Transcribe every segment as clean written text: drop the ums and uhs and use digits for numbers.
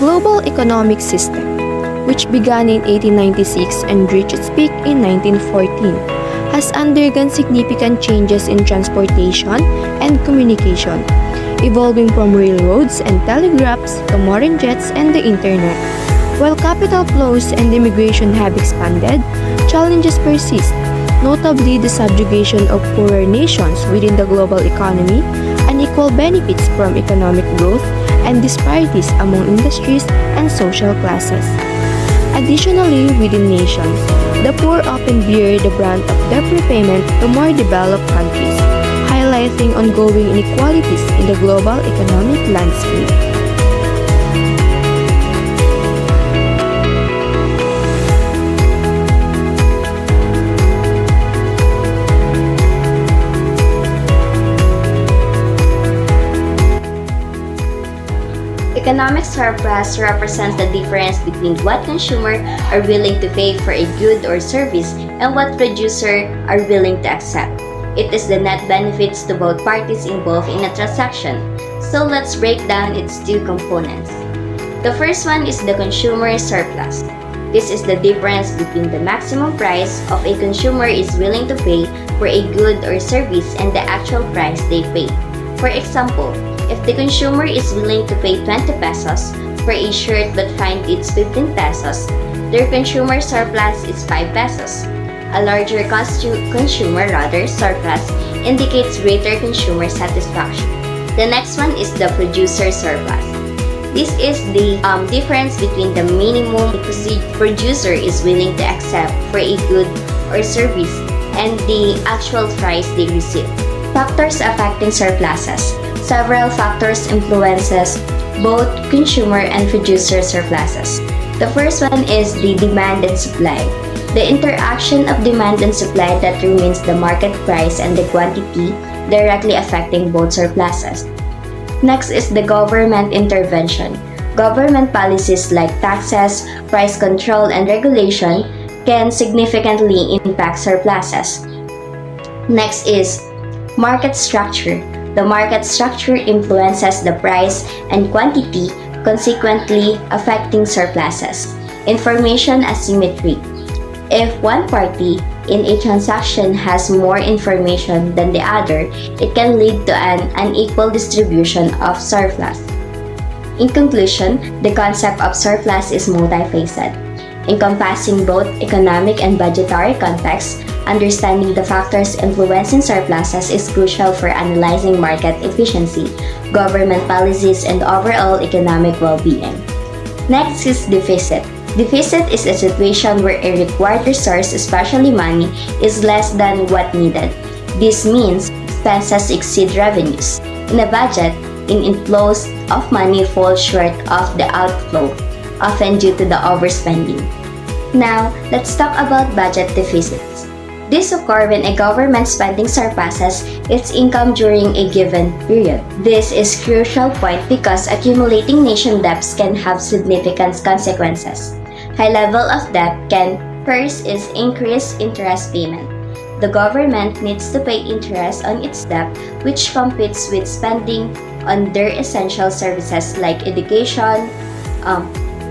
global economic system, which began in 1896 and reached its peak in 1914, has undergone significant changes in transportation and communication, evolving from railroads and telegraphs to modern jets and the internet. While capital flows and immigration have expanded, challenges persist, notably the subjugation of poorer nations within the global economy, unequal benefits from economic growth, and disparities among industries and social classes. Additionally, within nations, the poor often bear the brunt of debt repayment to more developed countries, highlighting ongoing inequalities in the global economic landscape. Economic surplus represents the difference between what consumers are willing to pay for a good or service and what producers are willing to accept. It is the net benefits to both parties involved in a transaction. So let's break down its two components. The first one is the consumer surplus. This is the difference between the maximum price of a consumer is willing to pay for a good or service and the actual price they pay. For example, if the consumer is willing to pay 20 pesos for a shirt but finds it's 15 pesos, their consumer surplus is 5 pesos. A larger consumer surplus indicates greater consumer satisfaction. The next one is the producer surplus. This is the difference between the minimum the producer is willing to accept for a good or service and the actual price they receive. Factors affecting surpluses. Several factors influences both consumer and producer surpluses. The first one is the demand and supply. The interaction of demand and supply determines the market price and the quantity, directly affecting both surpluses. Next is the government intervention. Government policies like taxes, price control, and regulation can significantly impact surpluses. Next is market structure. The market structure influences the price and quantity, consequently affecting surpluses. Information asymmetry. If one party in a transaction has more information than the other, it can lead to an unequal distribution of surplus. In conclusion, the concept of surplus is multifaceted, encompassing both economic and budgetary contexts. Understanding the factors influencing surpluses is crucial for analyzing market efficiency, government policies, and overall economic well-being. Next is deficit. Deficit is a situation where a required resource, especially money, is less than what needed. This means expenses exceed revenues. In a budget, inflows of money fall short of the outflow, often due to the overspending. Now, let's talk about budget deficits. This occurs when a government spending surpasses its income during a given period. This is a crucial point because accumulating nation debts can have significant consequences. High level of debt can first is increased interest payment. The government needs to pay interest on its debt, which competes with spending on their essential services like education,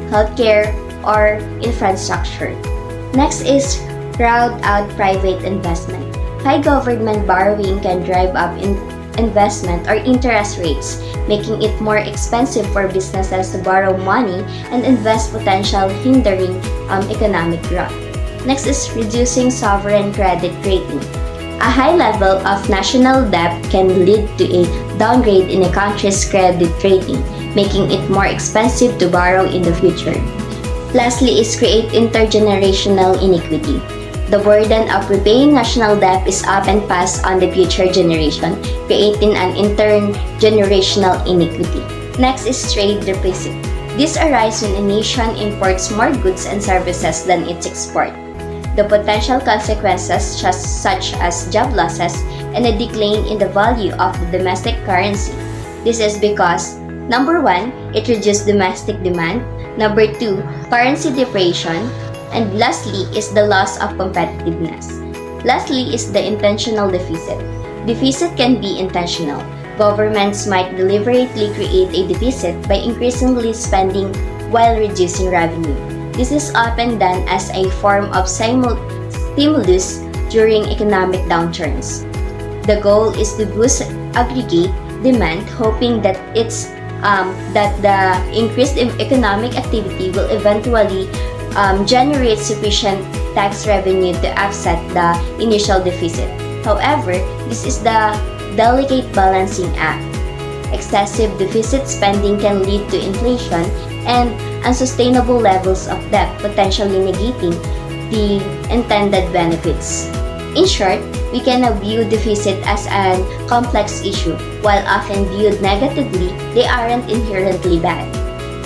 healthcare, or infrastructure. Next is crowd out private investment. High government borrowing can drive up investment or interest rates, making it more expensive for businesses to borrow money and invest, potential hindering economic growth. Next is reducing sovereign credit rating. A high level of national debt can lead to a downgrade in a country's credit rating, making it more expensive to borrow in the future. Lastly is create intergenerational inequity. The burden of repaying national debt is often passed on the future generation, creating an intergenerational inequity. Next is trade deficit. This arises when a nation imports more goods and services than it exports. The potential consequences such as job losses and a decline in the value of the domestic currency. This is because, number 1, it reduces domestic demand, number 2, currency depreciation, and lastly is the loss of competitiveness. Lastly is the intentional deficit. Deficit can be intentional. Governments might deliberately create a deficit by increasingly spending while reducing revenue. This is often done as a form of stimulus during economic downturns. The goal is to boost aggregate demand, hoping that that the increased economic activity will eventually generate sufficient tax revenue to offset the initial deficit. However, this is the delicate balancing act. Excessive deficit spending can lead to inflation and unsustainable levels of debt, potentially negating the intended benefits. In short, we can view deficit as a complex issue. While often viewed negatively, they aren't inherently bad.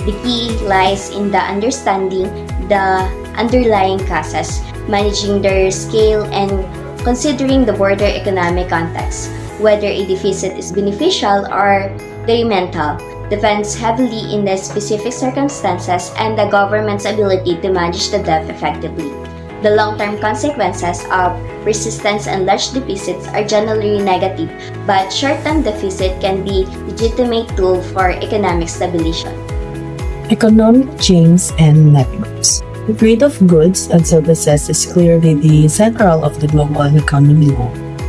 The key lies in the understanding the underlying causes, managing their scale, and considering the broader economic context. Whether a deficit is beneficial or detrimental depends heavily in the specific circumstances and the government's ability to manage the debt effectively. The long-term consequences of persistence and large deficits are generally negative, but short-term deficit can be a legitimate tool for economic stabilization. Economic chains and networks. The trade of goods and services is clearly the central of the global economy.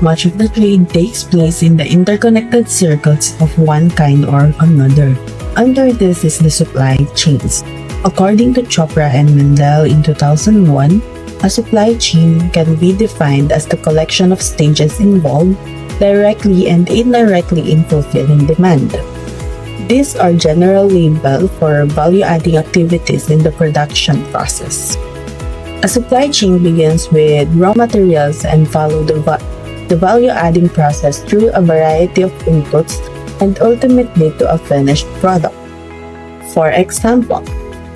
Much of the trade takes place in the interconnected circuits of one kind or another. Under this is the supply chains. According to Chopra and Mendel in 2001, a supply chain can be defined as the collection of stages involved directly and indirectly in fulfilling demand. These are generally labeled for value-adding activities in the production process. A supply chain begins with raw materials and follows the value-adding process through a variety of inputs and ultimately to a finished product. For example,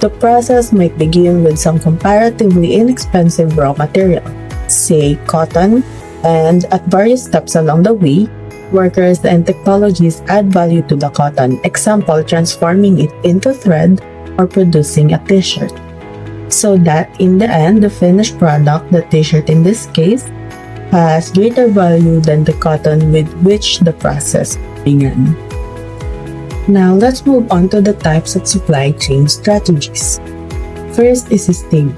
the process might begin with some comparatively inexpensive raw material, say cotton, and at various steps along the way, workers and technologies add value to the cotton, example transforming it into thread or producing a t-shirt. So that in the end, the finished product, the t-shirt in this case, has greater value than the cotton with which the process began. Now let's move on to the types of supply chain strategies. First is STEAM,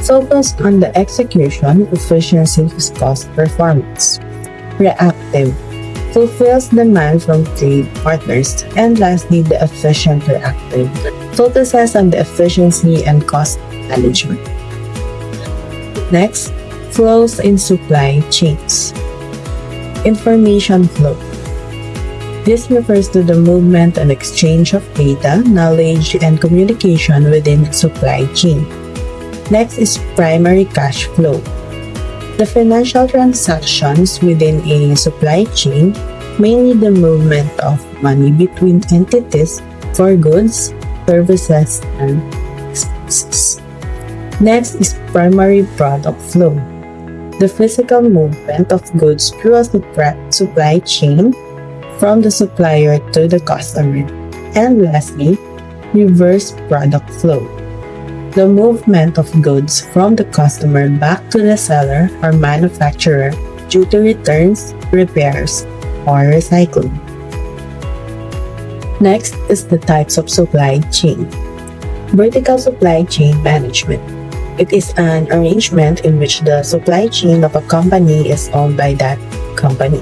focused on the execution, efficiency, cost, performance. Reactive, fulfills demand from trade partners. And lastly, the efficient reactive, focuses on the efficiency and cost management. Next, flows in supply chains. Information flow. This refers to the movement and exchange of data, knowledge, and communication within the supply chain. Next is primary cash flow. The financial transactions within a supply chain, mainly the movement of money between entities for goods, services, and expenses. Next is primary product flow. The physical movement of goods through a supply chain from the supplier to the customer. And lastly, reverse product flow. The movement of goods from the customer back to the seller or manufacturer due to returns, repairs, or recycling. Next is the types of supply chain. Vertical supply chain management. It is an arrangement in which the supply chain of a company is owned by that company.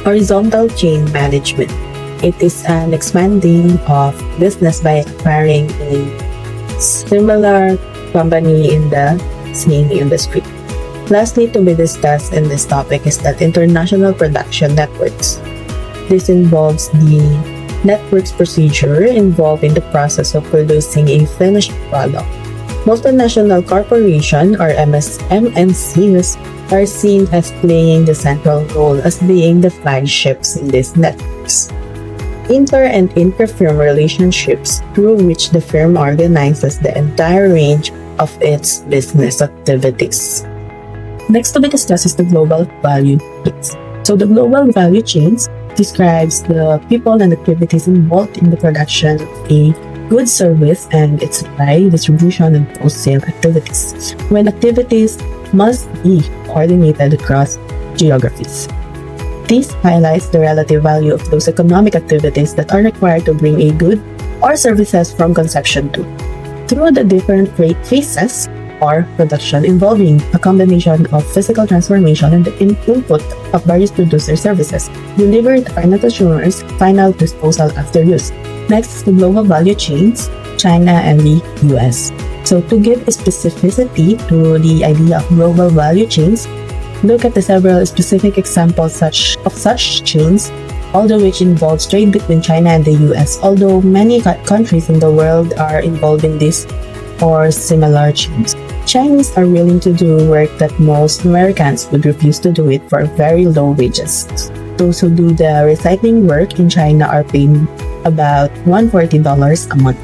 Horizontal chain management. It is an expanding of business by acquiring a similar company in the same industry. Lastly, to be discussed in this topic is that international production networks. This involves the networks procedure involved in the process of producing a finished product. Multinational corporations or MNCs are seen as playing the central role as being the flagships in these networks. Inter and intra-firm relationships through which the firm organizes the entire range of its business activities. Next to be discussed is the global value chains. So the global value chains describes the people and activities involved in the production of a good service and its supply, distribution, and post-sale activities, when activities must be coordinated across geographies. This highlights the relative value of those economic activities that are required to bring a good or services from conception to through the different phases or production involving a combination of physical transformation and the input of various producer services delivered to final consumers, final disposal after use. Next is the global value chains, China and the US. So to give specificity to the idea of global value chains, look at the several specific examples of such chains, all of which involves trade between China and the US, although many countries in the world are involved in this or similar chains. Chinese are willing to do work that most Americans would refuse to do it for very low wages. Those who do the recycling work in China are paid about $140 a month.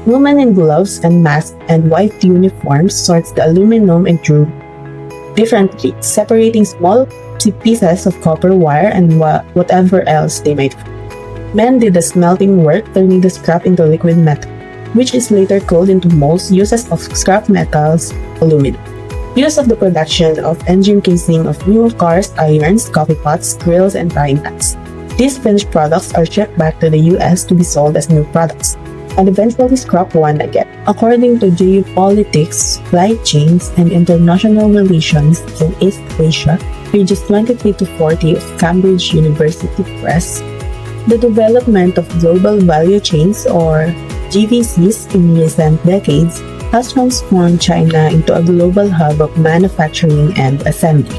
Women in gloves and masks and white uniforms sorts the aluminum and tube differently, separating small pieces of copper wire and whatever else they might find. Men did the smelting work, turning the scrap into liquid metal, which is later cooled into molds. Uses of scrap metals, aluminum. Use of the production of engine casing of new cars, irons, coffee pots, grills, and frying pans. These finished products are shipped back to the US to be sold as new products, and eventually scrap one again. According to Geopolitics, Supply Chains, and International Relations in East Asia, pages 23 to 40 of Cambridge University Press, the development of global value chains, or GVCs, in recent decades has transformed China into a global hub of manufacturing and assembly.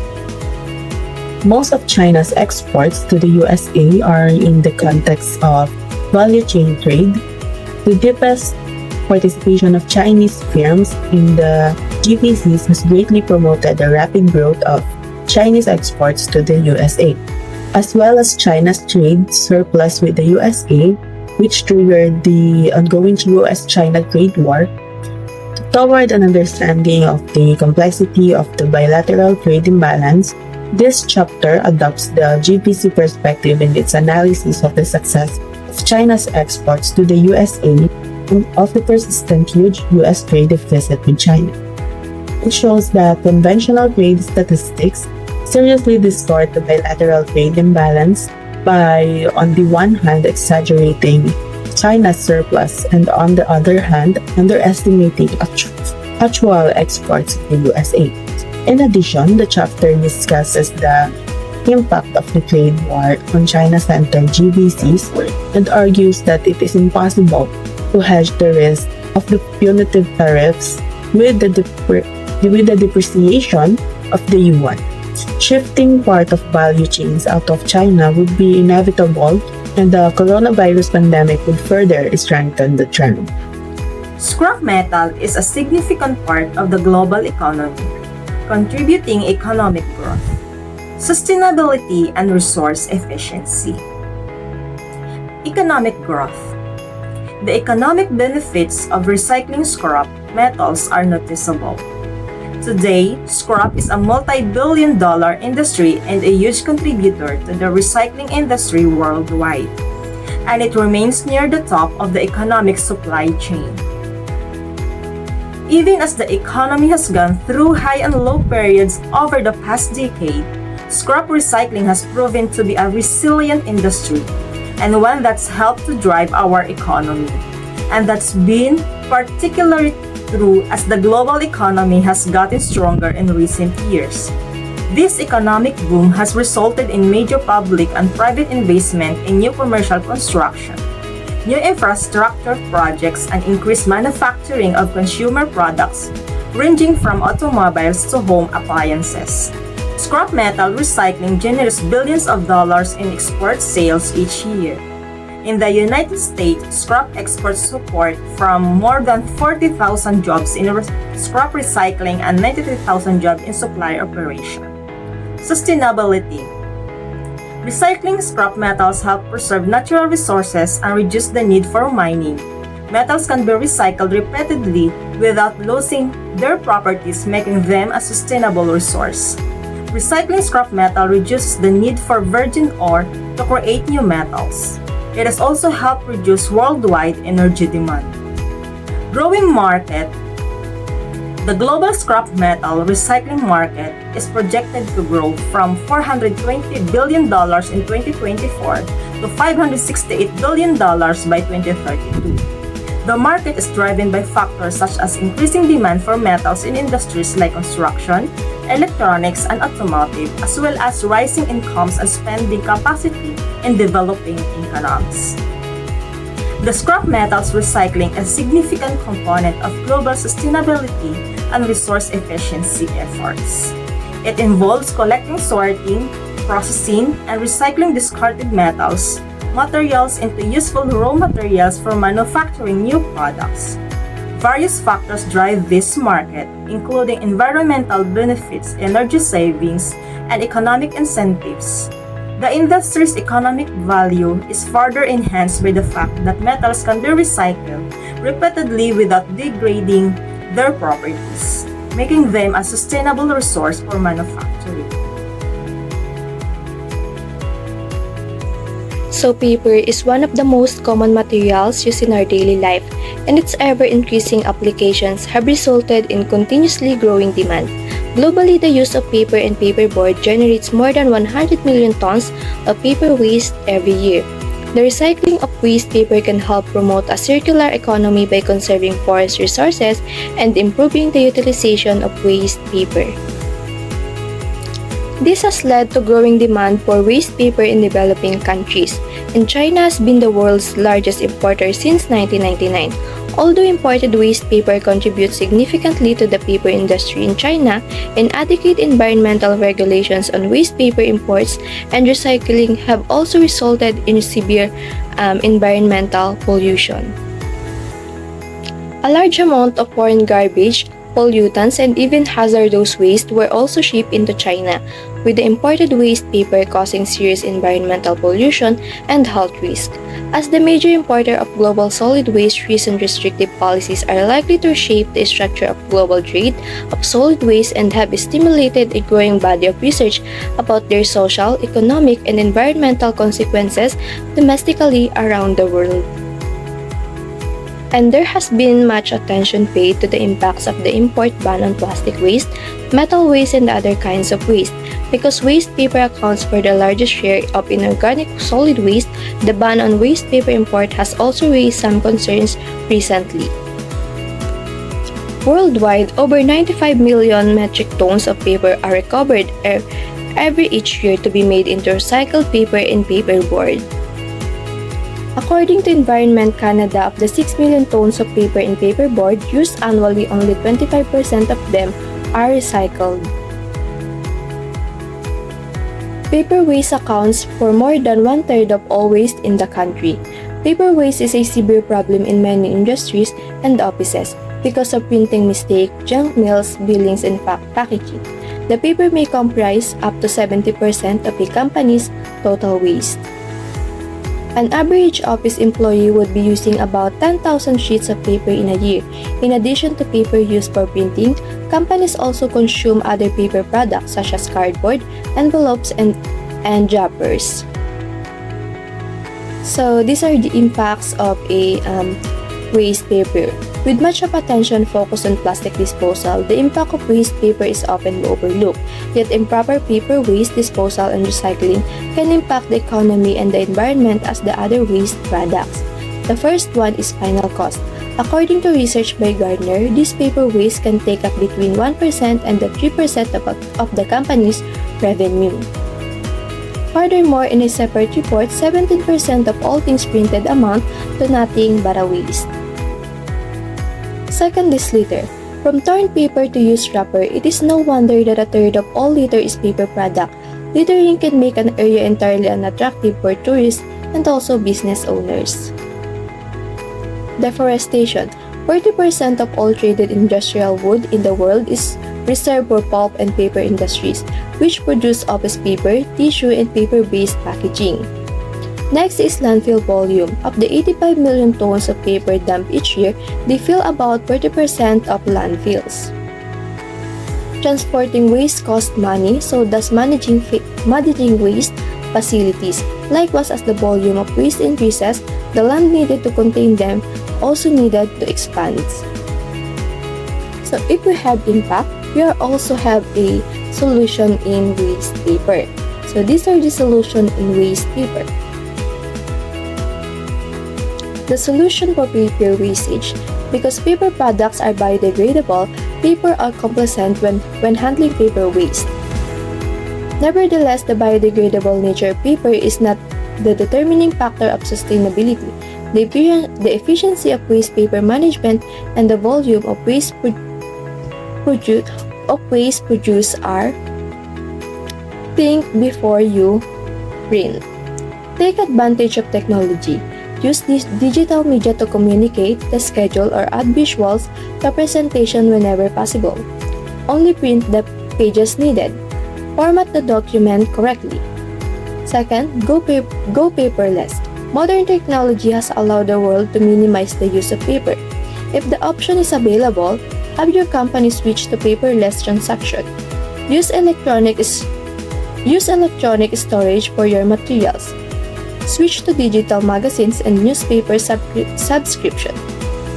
Most of China's exports to the USA are in the context of value chain trade. The deepest participation of Chinese firms in the GVCs has greatly promoted the rapid growth of Chinese exports to the USA, as well as China's trade surplus with the USA, which triggered the ongoing US-China trade war. Toward an understanding of the complexity of the bilateral trade imbalance, this chapter adopts the GVC perspective in its analysis of the success of China's exports to the USA and of the persistent huge US trade deficit with China. It shows that conventional trade statistics seriously distort the bilateral trade imbalance by, on the one hand, exaggerating China's surplus and, on the other hand, underestimating actual exports to the USA. In addition, the chapter discusses the impact of the trade war on China-centered GVCs and argues that it is impossible to hedge the risk of the punitive tariffs with the depreciation of the yuan. Shifting part of value chains out of China would be inevitable, and the coronavirus pandemic would further strengthen the trend. Scrap metal is a significant part of the global economy, contributing economic growth, sustainability, and resource efficiency. Economic growth. The economic benefits of recycling scrap metals are noticeable. Today, scrap is a multi-billion-dollar industry and a huge contributor to the recycling industry worldwide, and it remains near the top of the economic supply chain. Even as the economy has gone through high and low periods over the past decade, scrap recycling has proven to be a resilient industry and one that's helped to drive our economy, and that's been particularly true as the global economy has gotten stronger in recent years. This economic boom has resulted in major public and private investment in new commercial construction, new infrastructure projects, and increased manufacturing of consumer products, ranging from automobiles to home appliances. Scrap metal recycling generates billions of dollars in export sales each year. In the United States, scrap exports support from more than 40,000 jobs in scrap recycling and 93,000 jobs in supply operation. Sustainability. Recycling scrap metals help preserve natural resources and reduce the need for mining. Metals can be recycled repeatedly without losing their properties, making them a sustainable resource. Recycling scrap metal reduces the need for virgin ore to create new metals. It has also helped reduce worldwide energy demand. Growing market. The global scrap metal recycling market is projected to grow from $420 billion in 2024 to $568 billion by 2032. The market is driven by factors such as increasing demand for metals in industries like construction, electronics, and automotive, as well as rising incomes and spending capacity in developing economies. The scrap metals recycling is a significant component of global sustainability and resource efficiency efforts. It involves collecting, sorting, processing, and recycling discarded metals, materials into useful raw materials for manufacturing new products. Various factors drive this market, including environmental benefits, energy savings, and economic incentives. The industry's economic value is further enhanced by the fact that metals can be recycled repeatedly without degrading their properties, making them a sustainable resource for manufacturing. So paper is one of the most common materials used in our daily life, and its ever-increasing applications have resulted in continuously growing demand. Globally, the use of paper and paperboard generates more than 100 million tons of paper waste every year. The recycling of waste paper can help promote a circular economy by conserving forest resources and improving the utilization of waste paper. This has led to growing demand for waste paper in developing countries, and China has been the world's largest importer since 1999. Although imported waste paper contributes significantly to the paper industry in China, inadequate environmental regulations on waste paper imports and recycling have also resulted in severe environmental pollution. A large amount of foreign garbage, pollutants, and even hazardous waste were also shipped into China, with the imported waste paper causing serious environmental pollution and health risk. As the major importer of global solid waste, recent restrictive policies are likely to shape the structure of global trade of solid waste and have stimulated a growing body of research about their social, economic, and environmental consequences domestically around the world. And there has been much attention paid to the impacts of the import ban on plastic waste, metal waste, and other kinds of waste. Because waste paper accounts for the largest share of inorganic solid waste, the ban on waste paper import has also raised some concerns recently. Worldwide, over 95 million metric tons of paper are recovered every each year to be made into recycled paper and paperboard. According to Environment Canada, of the 6 million tons of paper and paperboard used annually, only 25% of them are recycled. Paper waste accounts for more than one-third of all waste in the country. Paper waste is a severe problem in many industries and offices because of printing mistake, junk mails, billings, and packaging. The paper may comprise up to 70% of a company's total waste. An average office employee would be using about 10,000 sheets of paper in a year. In addition to paper used for printing, companies also consume other paper products such as cardboard, envelopes, and wrappers. So these are the impacts of a waste paper. With much of attention focused on plastic disposal, the impact of waste paper is often overlooked. Yet improper paper waste disposal and recycling can impact the economy and the environment as the other waste products. The first one is final cost. According to research by Gardner, this paper waste can take up between 1% and 3% of the company's revenue. Furthermore, in a separate report, 17% of all things printed amount to nothing but a waste. Second is litter. From torn paper to used wrapper, it is no wonder that a third of all litter is paper product. Littering can make an area entirely unattractive for tourists and also business owners. Deforestation. 40% of all traded industrial wood in the world is reserved for pulp and paper industries, which produce office paper, tissue, and paper-based packaging. Next is landfill volume. Of the 85 million tons of paper dumped each year, they fill about 40% of landfills. Transporting waste costs money, so does managing waste facilities. Likewise, as the volume of waste increases, the land needed to contain them also needed to expand. So if we have impact, we also have a solution in waste paper. So these are the solution in waste paper. the solution for paper wastage. Because paper products are biodegradable, paper are complacent when handling paper waste. Nevertheless, the biodegradable nature of paper is not the determining factor of sustainability. The efficiency of waste paper management and the volume of waste produced are think before you print. Take advantage of technology. Use this digital media to communicate the schedule or add visuals to presentation whenever possible. Only print the pages needed. Format the document correctly. Second, go paperless. Modern technology has allowed the world to minimize the use of paper. If the option is available, have your company switch to paperless transaction. Use electronic storage for your materials. Switch to digital magazines and newspaper subscription.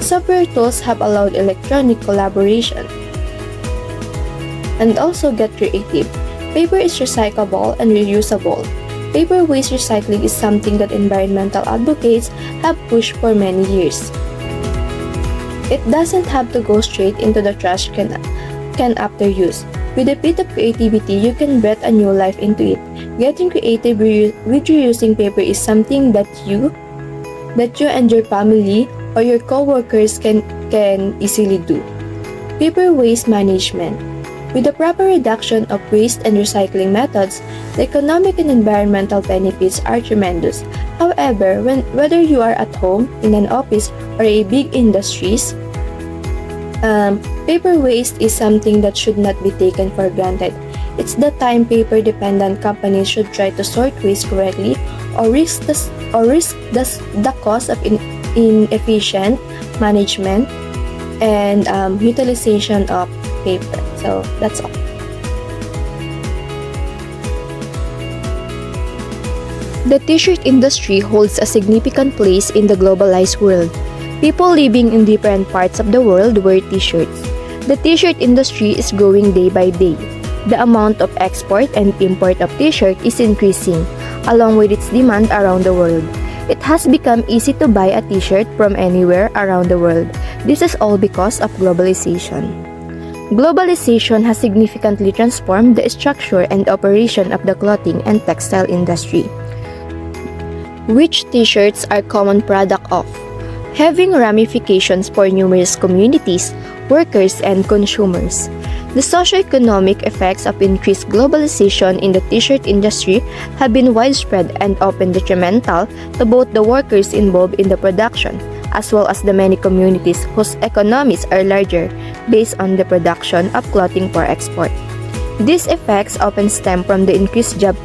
Software tools have allowed electronic collaboration. And also get creative. Paper is recyclable and reusable. Paper waste recycling is something that environmental advocates have pushed for many years. It doesn't have to go straight into the trash can after use. With a bit of creativity, you can breathe a new life into it. Getting creative with reusing paper is something that you and your family or your co-workers can easily do. Paper waste management. With the proper reduction of waste and recycling methods, the economic and environmental benefits are tremendous. However, whether you are at home, in an office, or a big industries, paper waste is something that should not be taken for granted. It's the time paper-dependent companies should try to sort waste correctly or risk the cost of inefficient management and utilization of paper. So that's all. The t-shirt industry holds a significant place in the globalized world. People living in different parts of the world wear t-shirts. The t-shirt industry is growing day by day. The amount of export and import of t-shirt is increasing, along with its demand around the world. It has become easy to buy a t-shirt from anywhere around the world. This is all because of globalization. Globalization has significantly transformed the structure and operation of the clothing and textile industry, which t-shirts are common product of, having ramifications for numerous communities, workers, and consumers. The socio-economic effects of increased globalization in the t-shirt industry have been widespread and often detrimental to both the workers involved in the production, as well as the many communities whose economies are larger based on the production of clothing for export. These effects often stem from the increased job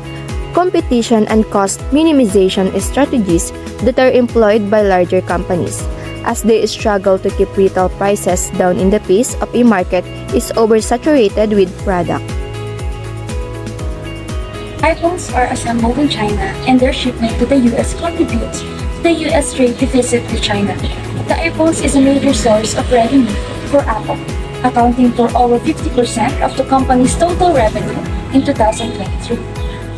competition and cost minimization strategies that are employed by larger companies, as they struggle to keep retail prices down in the face of a market is oversaturated with product. iPhones are assembled in China and their shipment to the US contributes to the US trade deficit with China. The iPhones is a major source of revenue for Apple, accounting for over 50% of the company's total revenue in 2023.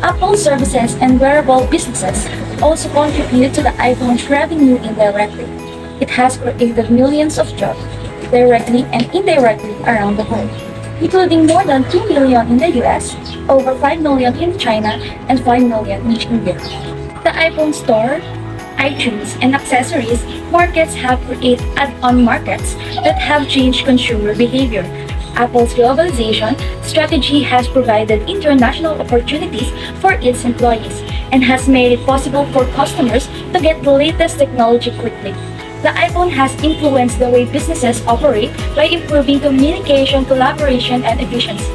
Apple services and wearable businesses also contribute to the iPhone's revenue indirectly. It has created millions of jobs, directly and indirectly around the world, including more than 2 million in the US, over 5 million in China, and 5 million in India. The iPhone Store, iTunes, and accessories markets have created add-on markets that have changed consumer behavior. Apple's globalization strategy has provided international opportunities for its employees and has made it possible for customers to get the latest technology quickly. The iPhone has influenced the way businesses operate by improving communication, collaboration, and efficiency.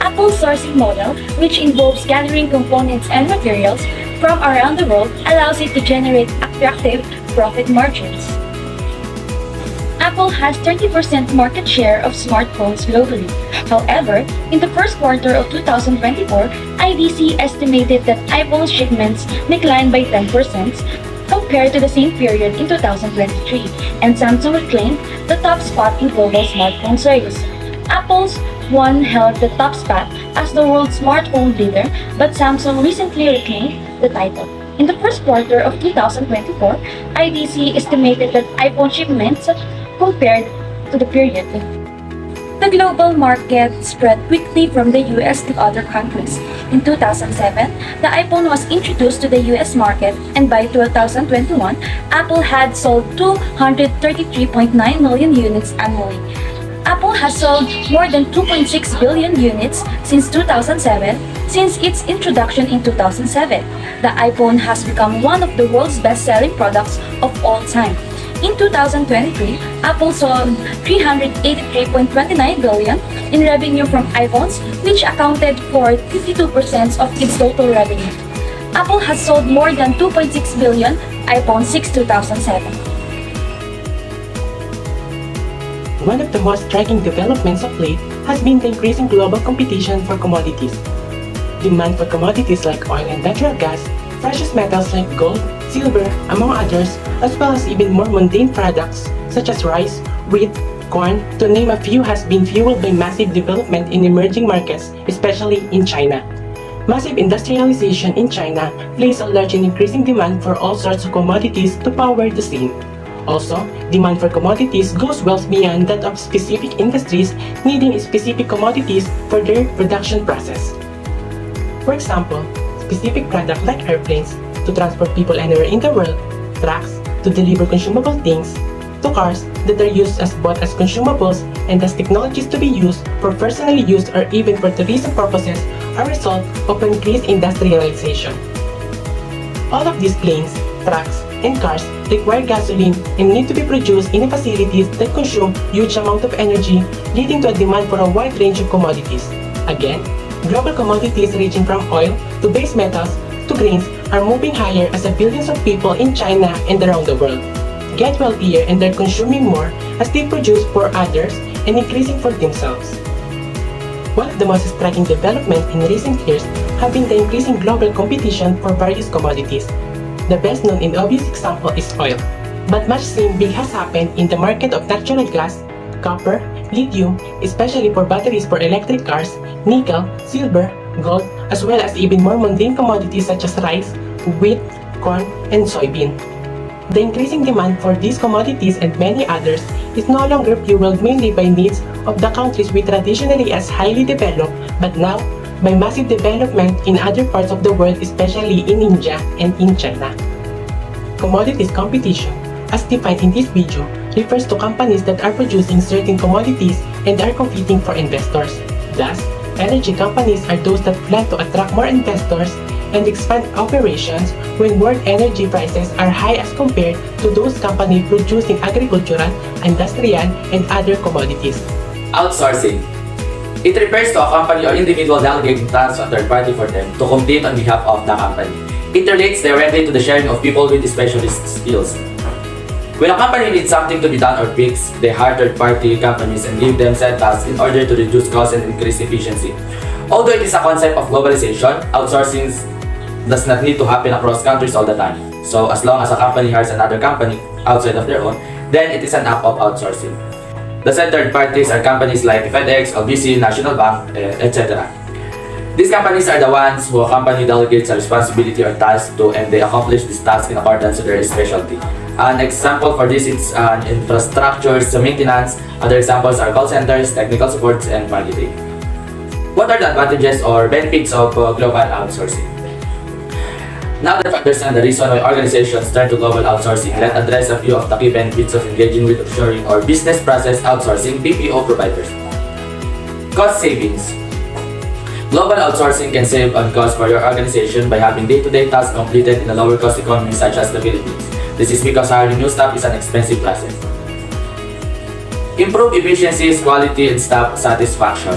Apple's sourcing model, which involves gathering components and materials from around the world, allows it to generate attractive profit margins. Apple has 30% market share of smartphones globally. However, in the first quarter of 2024, IDC estimated that iPhone shipments declined by 10% compared to the same period in 2023, and Samsung reclaimed the top spot in global smartphone sales. Apple's One held the top spot as the world's smartphone leader, but Samsung recently reclaimed the title. In the first quarter of 2024, IDC estimated that iPhone shipments compared to the period. The global market spread quickly from the US to other countries. In 2007, the iPhone was introduced to the US market, and by 2021, Apple had sold 233.9 million units annually. Apple has sold more than 2.6 billion units since 2007. Since its introduction in 2007, the iPhone has become one of the world's best-selling products of all time. In 2023, Apple sold 383.29 billion in revenue from iPhones, which accounted for 52% of its total revenue. Apple has sold more than 2.6 billion iPhones since 2007. One of the most striking developments of late has been the increasing global competition for commodities. Demand for commodities like oil and natural gas, precious metals like gold, silver, among others, as well as even more mundane products such as rice, wheat, corn, to name a few, has been fueled by massive development in emerging markets, especially in China. Massive industrialization in China plays a large and increasing demand for all sorts of commodities to power the same. Also, demand for commodities goes well beyond that of specific industries needing specific commodities for their production process. For example, specific products like airplanes to transport people anywhere in the world, trucks to deliver consumable things, to cars that are used as both as consumables and as technologies to be used for personally use or even for tourism purposes are a result of increased industrialization. All of these planes, trucks, and cars require gasoline and need to be produced in facilities that consume huge amount of energy, leading to a demand for a wide range of commodities. Again, global commodities ranging from oil to base metals to grains are moving higher as the billions of people in China and around the world get wealthier and are consuming more as they produce for others and increasing for themselves. One of the most striking developments in recent years have been the increasing global competition for various commodities. The best known and obvious example is oil, but much same big has happened in the market of natural gas, copper, lithium, especially for batteries for electric cars, nickel, silver, gold, as well as even more mundane commodities such as rice, wheat, corn, and soybean. The increasing demand for these commodities and many others is no longer fueled mainly by needs of the countries we traditionally as highly developed, but now by massive development in other parts of the world, especially in India and in China. Commodities competition, as defined in this video, refers to companies that are producing certain commodities and are competing for investors. Thus, energy companies are those that plan to attract more investors and expand operations when world energy prices are high as compared to those companies producing agricultural, industrial, and other commodities. Outsourcing. It refers to a company or individual delegating tasks to a third party for them to complete on behalf of the company. It relates directly to the sharing of people with specialist skills. When a company needs something to be done or fixed, they hire third-party companies and give them set tasks in order to reduce costs and increase efficiency. Although it is a concept of globalization, outsourcing does not need to happen across countries all the time. So as long as a company hires another company outside of their own, then it is an act of outsourcing. The said third parties are companies like FedEx, LBC, National Bank, etc. These companies are the ones who a company delegates a responsibility or task to, and they accomplish this task in accordance with their specialty. An example for this is infrastructures, maintenance. Other examples are call centers, technical supports, and marketing. What are the advantages or benefits of global outsourcing? Now that we understand the reason why organizations turn to global outsourcing, let's address a few of the key benefits of engaging with offshoring or business process outsourcing BPO providers. Cost savings. Global outsourcing can save on costs for your organization by having day-to-day tasks completed in a lower-cost economy such as the Philippines. This is because hiring new staff is an expensive process. Improve efficiencies, quality, and staff satisfaction.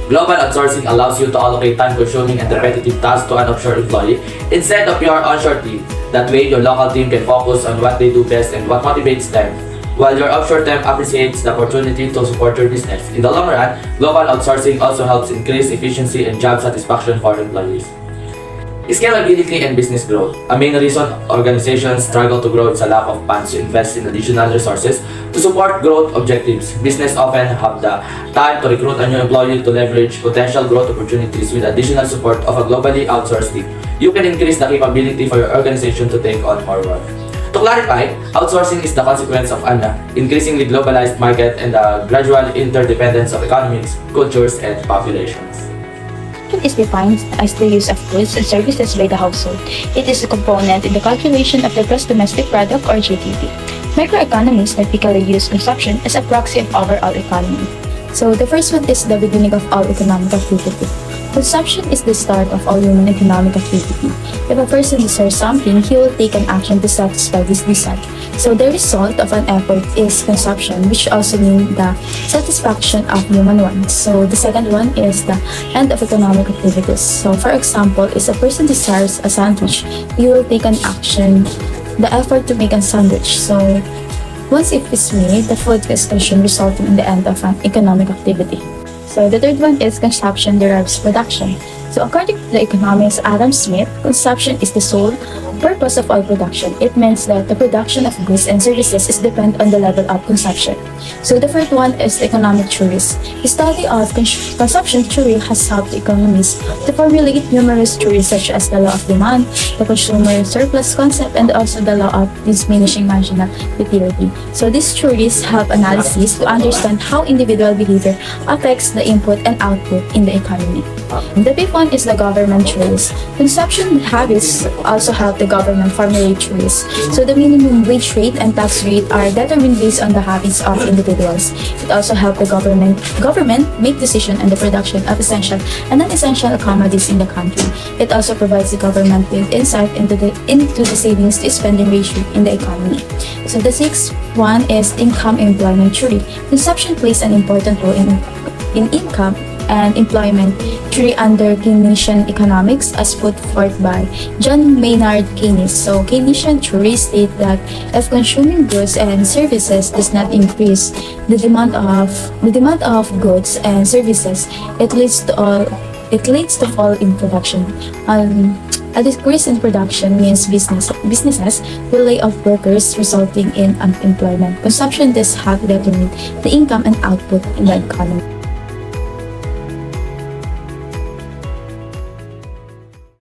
Global outsourcing allows you to allocate time-consuming and repetitive tasks to an offshore employee instead of your onshore team. That way, your local team can focus on what they do best and what motivates them, while your offshore team appreciates the opportunity to support your business. In the long run, global outsourcing also helps increase efficiency and job satisfaction for employees. Scalability and business growth. A main reason organizations struggle to grow is a lack of funds to invest in additional resources to support growth objectives. Business often have the time to recruit a new employee to leverage potential growth opportunities with additional support of a globally outsourced team. You can increase the capability for your organization to take on more work. To clarify, outsourcing is the consequence of an increasingly globalized market and the gradual interdependence of economies, cultures, and populations. Consumption is defined as the use of goods and services by the household. It is a component in the calculation of the gross domestic product or GDP. Microeconomists typically use consumption as a proxy of overall economy. So the first one is the beginning of all economic activity. Consumption is the start of all human economic activity. If a person desires something, he will take an action to satisfy this desire. So the result of an effort is consumption, which also means the satisfaction of human wants. So the second one is the end of economic activities. So for example, if a person desires a sandwich, he will take an action, the effort to make a sandwich. So once it is made, the food is consumed, resulting in the end of an economic activity. So the third one is consumption derives production. So according to the economist Adam Smith, consumption is the sole purpose of all production. It means that the production of goods and services is dependent on the level of consumption. So the fourth one is economic theories. The study of consumption theory has helped economists to formulate numerous theories such as the law of demand, the consumer surplus concept, and also the law of diminishing marginal utility. So these theories help analysis to understand how individual behavior affects the input and output in the economy. The fifth one is the government theories. Consumption habits also help the government formulate theories. So the minimum wage rate and tax rate are determined based on the habits of individuals. It also helps the government make decisions on the production of essential and non-essential commodities in the country. It also provides the government with insight into the savings to spending ratio in the economy. So the sixth one is income employment theory. Consumption plays an important role in income and employment theory under Keynesian economics as put forth by John Maynard Keynes. So Keynesian theory states that if consuming goods and services does not increase the demand of goods and services, it leads to fall in production. A decrease in production means businesses will lay off workers, resulting in unemployment. Consumption thus helps determine the income and output in the economy.